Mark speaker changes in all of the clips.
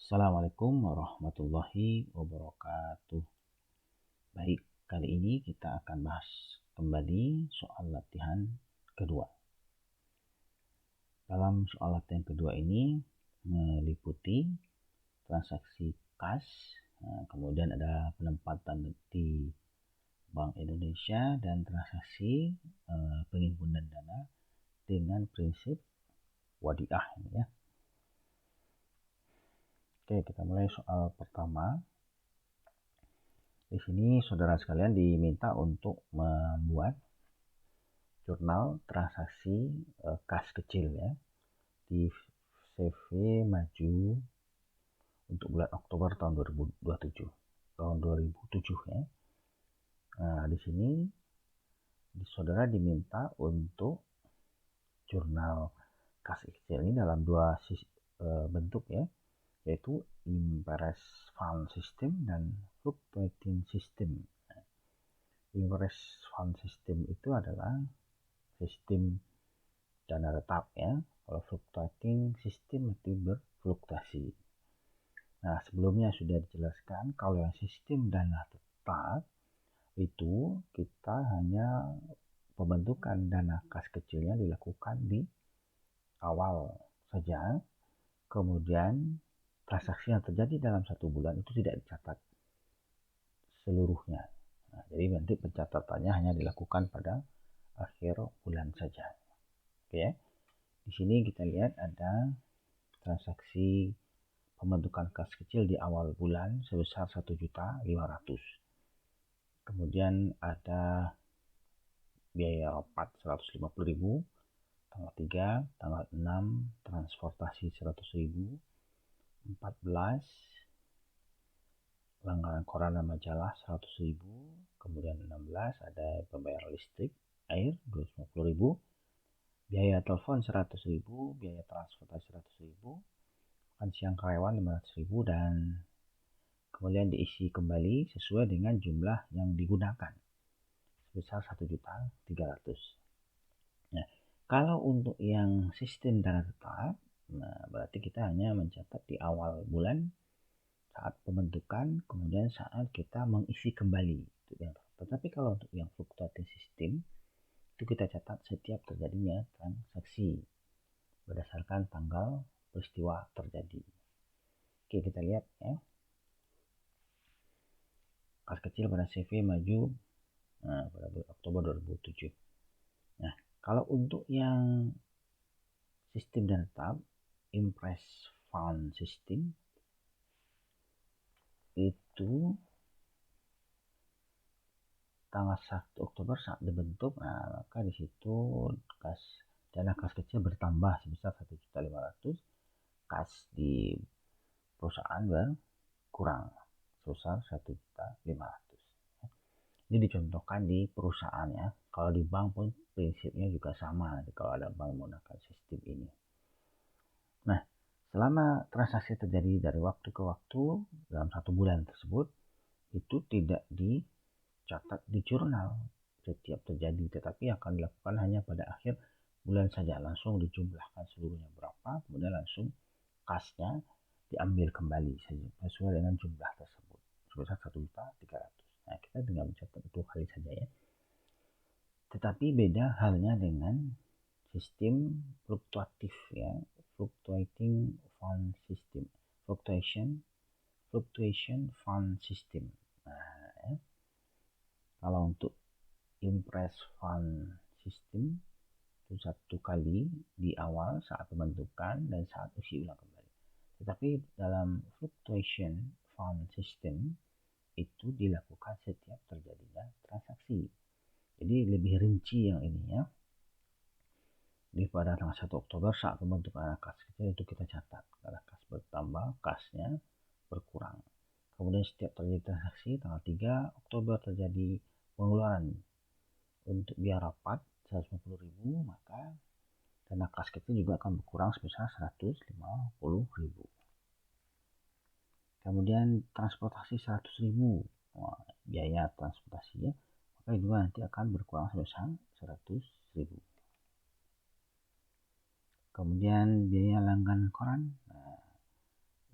Speaker 1: Assalamualaikum warahmatullahi wabarakatuh. Baik, kali ini kita akan bahas kembali soal latihan kedua. Dalam soal latihan kedua ini meliputi transaksi kas, kemudian ada penempatan di Bank Indonesia dan transaksi penghimpunan dana dengan prinsip wadiah ini ya. Oke, kita mulai soal pertama. Di sini saudara sekalian diminta untuk membuat jurnal transaksi kas kecil ya di CV Maju untuk bulan Oktober tahun 2027 ya. Nah, di sini saudara diminta untuk jurnal kas kecil ini dalam dua bentuk ya, yaitu Impress Fund System dan Fluctuating System. Impress Fund System itu adalah sistem dana tetap ya. Kalau fluctuating system itu berfluktuasi. Nah, sebelumnya sudah dijelaskan kalau yang sistem dana tetap itu kita hanya pembentukan dana kas kecilnya dilakukan di awal saja. Kemudian transaksi yang terjadi dalam satu bulan itu tidak dicatat seluruhnya. Nah, jadi nanti pencatatannya hanya dilakukan pada akhir bulan saja. Oke ya. Di sini kita lihat ada transaksi pembentukan kas kecil di awal bulan sebesar 1.500.000. Kemudian ada biaya rapat 150.000, tanggal 3, tanggal 6 transportasi 100.000, 14 langganan koran dan majalah 100.000, kemudian 16 ada pembayaran listrik, air 250.000, biaya telepon 100.000, biaya transportasi 100.000, makan siang karyawan 500.000, dan kemudian diisi kembali sesuai dengan jumlah yang digunakan sebesar 1.300.000. Nah, kalau untuk yang sistem dana tetap, nah berarti kita hanya mencatat di awal bulan saat pembentukan, kemudian saat kita mengisi kembali. Tetapi kalau untuk yang fluctuating system itu kita catat setiap terjadinya transaksi berdasarkan tanggal peristiwa terjadi. Oke, kita lihat ya. Kas kecil pada CV Maju pada bulan Oktober 2007. Nah, kalau untuk yang sistem dana tetap Impress Fund System itu tanggal 1 Oktober saat dibentuk, nah maka di situ dana kas kecil bertambah sebesar 1.500.000, kas di perusahaan berkurang sebesar 1.500.000. Ini dicontohkan di perusahaan ya. Kalau di bank pun prinsipnya juga sama kalau ada bank menggunakan sistem ini. Nah, selama transaksi terjadi dari waktu ke waktu dalam satu bulan tersebut, itu tidak dicatat di jurnal setiap terjadi, tetapi akan dilakukan hanya pada akhir bulan saja, langsung dijumlahkan seluruhnya berapa, kemudian langsung kasnya diambil kembali sesuai dengan jumlah tersebut sebesar 1.300.000. Nah, kita tinggal mencatat 2 kali saja ya. Tetapi beda halnya dengan sistem fluktuatif ya, fluctuating fund system, fluctuation fund system. Nah, ya. Kalau untuk Impress Fund System itu 1 kali di awal saat pembentukan dan saat usi ulang kembali. Tetapi dalam Fluctuation Fund System itu dilakukan setiap terjadinya transaksi. Jadi lebih rinci yang ini ya. Di pada tanggal 1 Oktober saat pembentukan kas kecil itu kita catat karena kas bertambah, kasnya berkurang. Kemudian setiap terjadi transaksi tanggal 3 Oktober terjadi pengeluaran untuk biaya rapat 150.000, maka dana kas kecil juga akan berkurang sebesar 150.000. Kemudian transportasi 100.000, biaya transportasinya maka juga nanti akan berkurang sebesar 100.000. Kemudian biaya langganan koran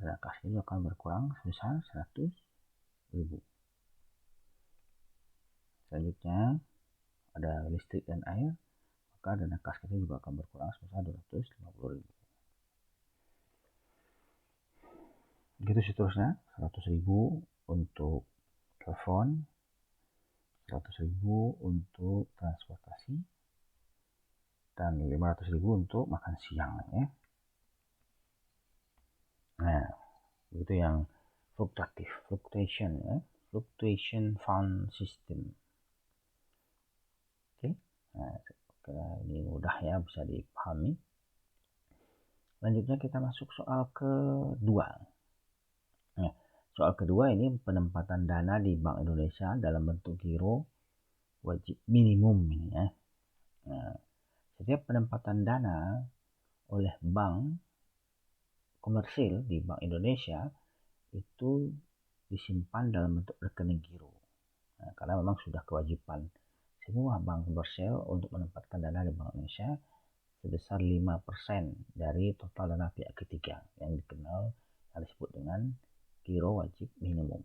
Speaker 1: dana kas ini akan berkurang sebesar 100.000. Selanjutnya ada listrik dan air, maka dana kas kita juga akan berkurang sebesar 250.000. Begitu seterusnya, 100.000 untuk telepon, 100.000 untuk transportasi, dan 500.000 untuk makan siang ya. Nah, itu yang fluctuation ya, fluctuation fund system. Oke. Nah, ini mudah ya, bisa dipahami. Selanjutnya kita masuk soal kedua. Nah, soal kedua ini penempatan dana di Bank Indonesia dalam bentuk giro wajib minimum ini ya. Nah, setiap penempatan dana oleh bank komersil di Bank Indonesia itu disimpan dalam bentuk rekening giro. Nah, karena memang sudah kewajiban semua bank komersil untuk menempatkan dana di Bank Indonesia sebesar 5% dari total dana pihak ketiga yang disebut dengan giro wajib minimum.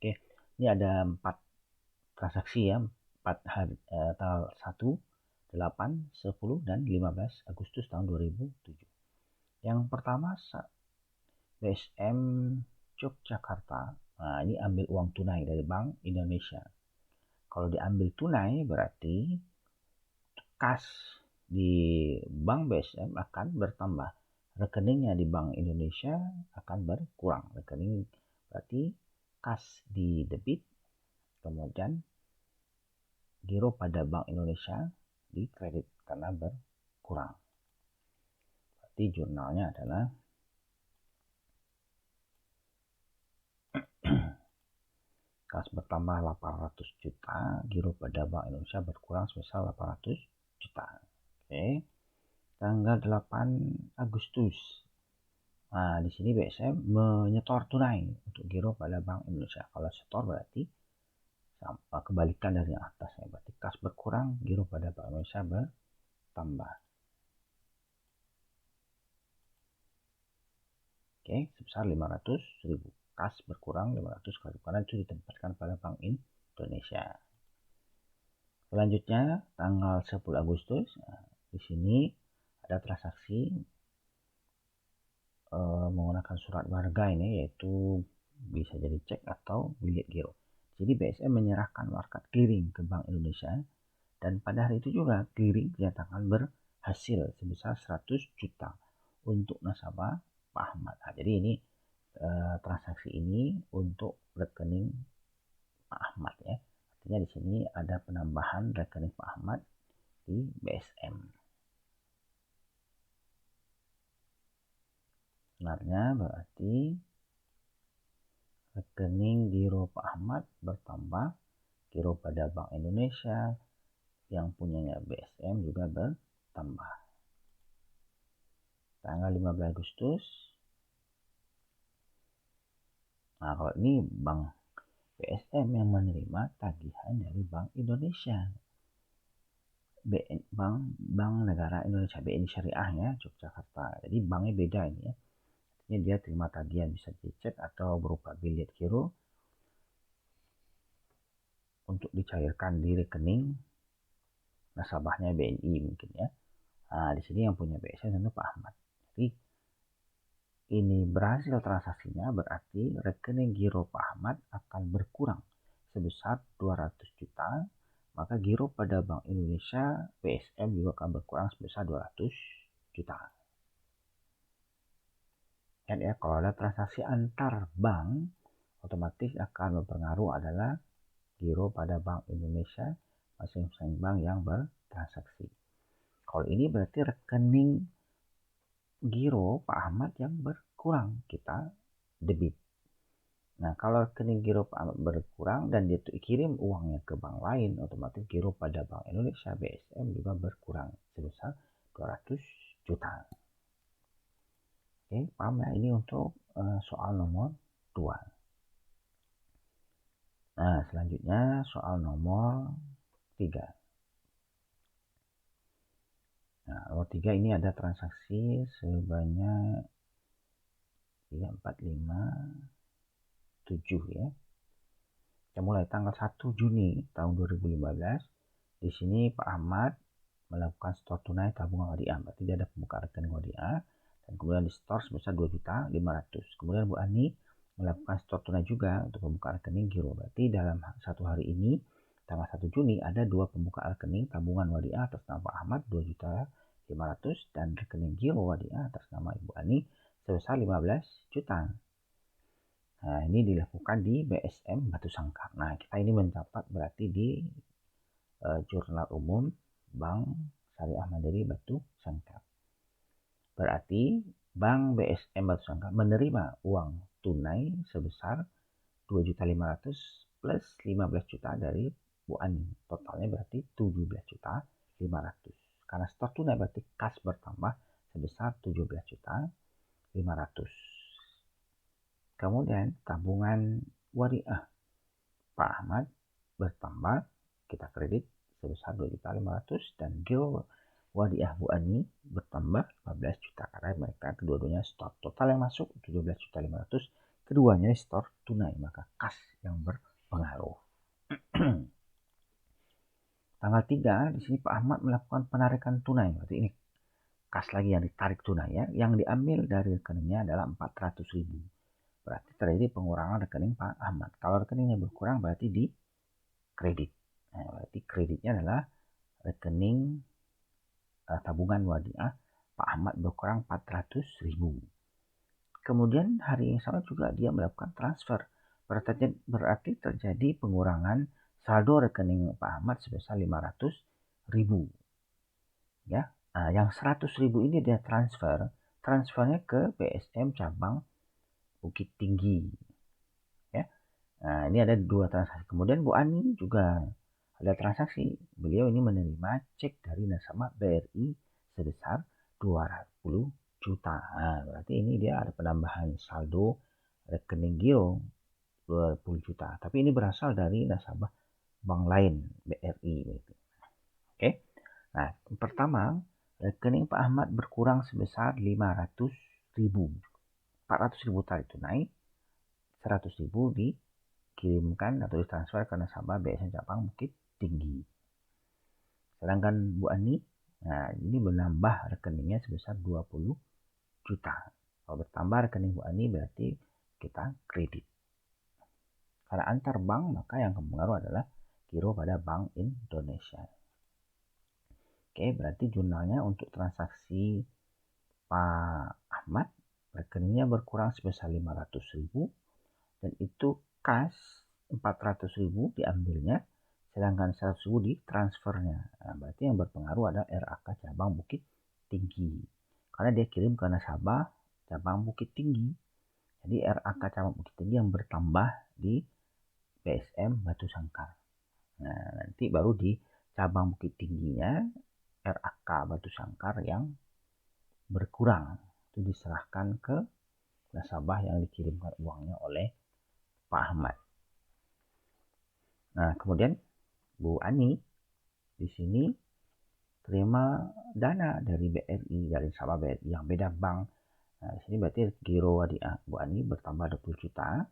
Speaker 1: Oke, ini ada 4 transaksi ya, 4 hari, tanggal 1, 8, 10, dan 15 Agustus tahun 2007. Yang pertama BSM Yogyakarta. Nah, ini ambil uang tunai dari Bank Indonesia. Kalau diambil tunai berarti kas di Bank BSM akan bertambah. Rekeningnya di Bank Indonesia akan berkurang. Rekening berarti kas di debit, kemudian giro pada Bank Indonesia di kredit karena berkurang. Berarti jurnalnya adalah kas bertambah 800 juta, giro pada Bank Indonesia berkurang sebesar 800 juta. Oke. Tanggal 8 Agustus. Nah, di sini BSM menyetor tunai untuk giro pada Bank Indonesia. Kalau setor berarti kebalikan dari yang atas ya. Berarti kas berkurang, giro pada Bank Indonesia bertambah. Oke, sebesar 500.000. Kas berkurang 500.000 karena itu ditempatkan pada Bank Indonesia. Selanjutnya tanggal 10 Agustus. Nah, di sini ada transaksi menggunakan surat warga ini, yaitu bisa jadi cek atau bilet giro. Jadi BSM menyerahkan market clearing ke Bank Indonesia dan pada hari itu juga clearing dinyatakan berhasil sebesar 100 juta untuk nasabah Pak Ahmad. Nah, jadi ini transaksi ini untuk rekening Pak Ahmad ya. Artinya di sini ada penambahan rekening Pak Ahmad di BSM. Sebenarnya berarti rekening giro Pak Ahmad bertambah, giro pada Bank Indonesia yang punyanya BSM juga bertambah. Tanggal 15 Agustus. Nah, kalau ini Bank BSM yang menerima tagihan dari Bank Indonesia. Bank Negara Indonesia, BNI Syariah ya, Yogyakarta. Jadi banknya beda ini ya. Artinya dia terima tagihan bisa dicek atau berupa bilet giro untuk dicairkan di rekening nasabahnya BNI mungkin ya. Nah, di sini yang punya BSM tentu Pak Ahmad. Jadi ini berhasil transaksinya, berarti rekening giro Pak Ahmad akan berkurang sebesar 200 juta. Maka giro pada Bank Indonesia BSM juga akan berkurang sebesar 200 juta. Dan ya, kalau ada transaksi antar bank, otomatis akan mempengaruhi adalah giro pada Bank Indonesia masing-masing bank yang bertransaksi. Kalau ini berarti rekening giro Pak Ahmad yang berkurang, kita debit. Nah, kalau rekening giro Pak Ahmad berkurang dan dia kirim uangnya ke bank lain, otomatis giro pada Bank Indonesia BSM juga berkurang sebesar 200 juta. Oke, paham ya? Ini untuk soal nomor 2. Nah, selanjutnya soal nomor 3. Nah, nomor 3 ini ada transaksi sebanyak 3, 4, 5, 7 ya. Kita mulai tanggal 1 Juni tahun 2015. Di sini Pak Ahmad melakukan store tunai tabungan ODA. Berarti dia ada pembuka rekening ODA dan kemudian di store sebesar 2.500.000. Kemudian Bu Ani melakukan store tunai juga untuk pembuka rekening giro. Berarti dalam satu hari ini tanggal 1 Juni ada 2 pembuka rekening tabungan ODA atas nama Pak Ahmad 2.500.000 dan rekening giro ODA atas nama Ibu Ani sebesar 15 juta. Nah, ini dilakukan di BSM Batu Sangkar. Nah, kita ini mencatat berarti di Jurnal Umum Bank Syariah Mandiri Batu Sangkar. Berarti Bank BSM Batu Sangkar menerima uang tunai sebesar 2.500.000 plus 15 juta dari Bu Ani. Totalnya berarti 17.500.000. Karena stok tunai berarti kas bertambah sebesar 17.500.000. Kemudian tabungan wadiah Pak Ahmad bertambah, kita kredit sebesar 2.500.000 dan giro wadiah Bu Ani bertambah 15 juta karena mereka kedua-duanya store. Total yang masuk 17.500.000, keduanya store tunai, maka kas yang berpengaruh. Tanggal 3 di sini Pak Ahmad melakukan penarikan tunai. Berarti ini kas lagi yang ditarik tunai ya. Yang diambil dari rekeningnya adalah 400.000. Berarti terjadi pengurangan rekening Pak Ahmad. Kalau rekeningnya berkurang berarti di kredit. Nah, berarti kreditnya adalah rekening tabungan wadiah Pak Ahmad berkurang 400.000. Kemudian hari yang sama juga dia melakukan transfer. Berarti terjadi pengurangan saldo rekening Pak Ahmad sebesar 500.000. Ya, nah, yang 100.000 ini dia transfernya ke BSM cabang Bukit Tinggi. Ya. Nah, ini ada 2 transaksi. Kemudian Bu Ani juga ada transaksi. Beliau ini menerima cek dari nasabah BRI sebesar 200 juta. Nah, berarti ini dia ada penambahan saldo rekening giro 20 juta. Tapi ini berasal dari nasabah bank lain BRI. Gitu. Oke. Nah, pertama rekening Pak Ahmad berkurang sebesar 500.000. 400.000 tarik tunai, 100.000 dikirimkan atau ditransfer ke nasabah BSM cabang Bukit Tinggi. Sedangkan Bu Ani, nah ini menambah rekeningnya sebesar 20 juta. Kalau bertambah rekening Bu Ani berarti kita kredit. Karena antar bank maka yang mempengaruhi adalah giro pada Bank Indonesia. Oke, berarti jurnalnya untuk transaksi Pak Ahmad rekeningnya berkurang sebesar 500.000 dan itu kas 400.000 diambilnya sedangkan 100.000 ditransfernya. Nah, berarti yang berpengaruh adalah RAK cabang Bukit Tinggi karena dia kirim ke nasabah cabang Bukit Tinggi. Jadi RAK cabang Bukit Tinggi yang bertambah di BSM Batu Sangkar. Nah, nanti baru di cabang Bukit Tingginya RAK Batu Sangkar yang berkurang. Itu diserahkan ke nasabah yang dikirimkan uangnya oleh Pak Ahmad. Nah, kemudian Bu Ani di sini terima dana dari BRI, dari nasabah BRI yang beda bank. Nah, di sini berarti giro wadiah Bu Ani bertambah 20 juta.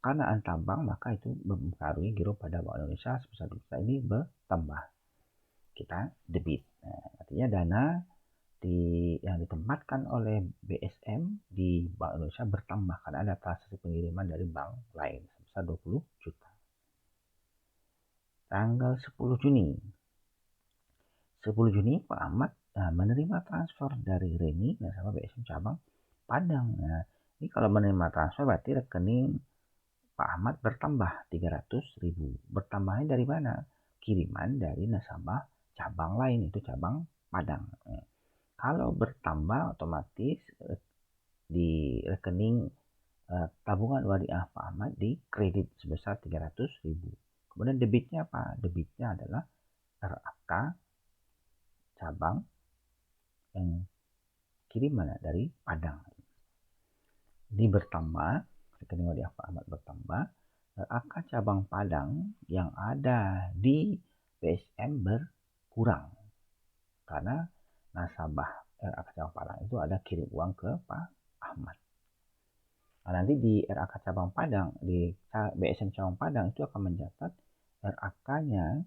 Speaker 1: Karena antar bank maka itu mempengaruhi giro pada Bank Indonesia sebesar 20 juta ini bertambah. Kita debit. Nah, artinya dana yang ditempatkan oleh BSM di Bank Indonesia bertambah karena ada transaksi pengiriman dari bank lain sebesar 20 juta. Tanggal 10 Juni. 10 Juni Pak Ahmad menerima transfer dari Reni nasabah BSM cabang Padang. Nah, ini kalau menerima transfer berarti rekening Pak Ahmad bertambah 300.000. Bertambahnya dari mana? Kiriman dari nasabah cabang lain itu cabang Padang. Nah, kalau bertambah otomatis di rekening tabungan wadiah Pak Ahmad di kredit sebesar 300.000. Kemudian debitnya apa? Debitnya adalah RAK cabang yang kiriman dari Padang. Ini bertambah, rekening wadiah Pak Ahmad bertambah, RAK cabang Padang yang ada di BSM berkurang. Karena nasabah RAK cabang Padang itu ada kirim uang ke Pak Ahmad. Nah, nanti di RAK cabang Padang, di BSM cabang Padang itu akan mencatat RAK-nya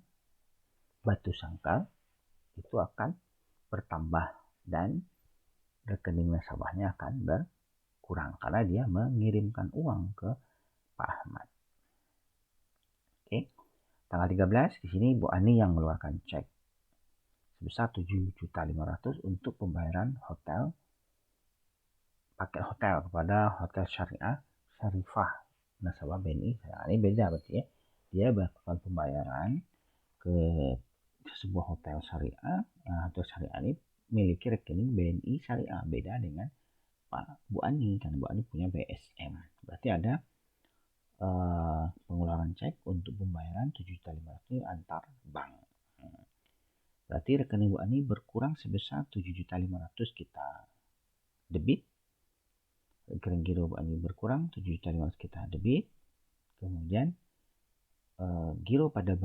Speaker 1: batu sangkal itu akan bertambah dan rekening nasabahnya akan berkurang karena dia mengirimkan uang ke Pak Ahmad. Oke. Tanggal 13 di sini Bu Ani yang mengeluarkan cek sebesar 7.500.000 untuk pembayaran paket hotel kepada Hotel Syariah Syarifah nasabah BNI. Nah, ini beda berarti ya. Dia melakukan pembayaran ke sebuah hotel syariah. Nah, hotel syariah ini memiliki rekening BNI Syariah, beda dengan Pak Bu Ani karena Bu Ani punya BSM. Berarti ada pengeluaran cek untuk pembayaran 7.500.000 antar bank. Berarti rekening Bu Ani berkurang sebesar 7.500.000 kita debit. Rekening giro Bu Ani berkurang 7.500.000 kita debit. Kemudian giro pada bank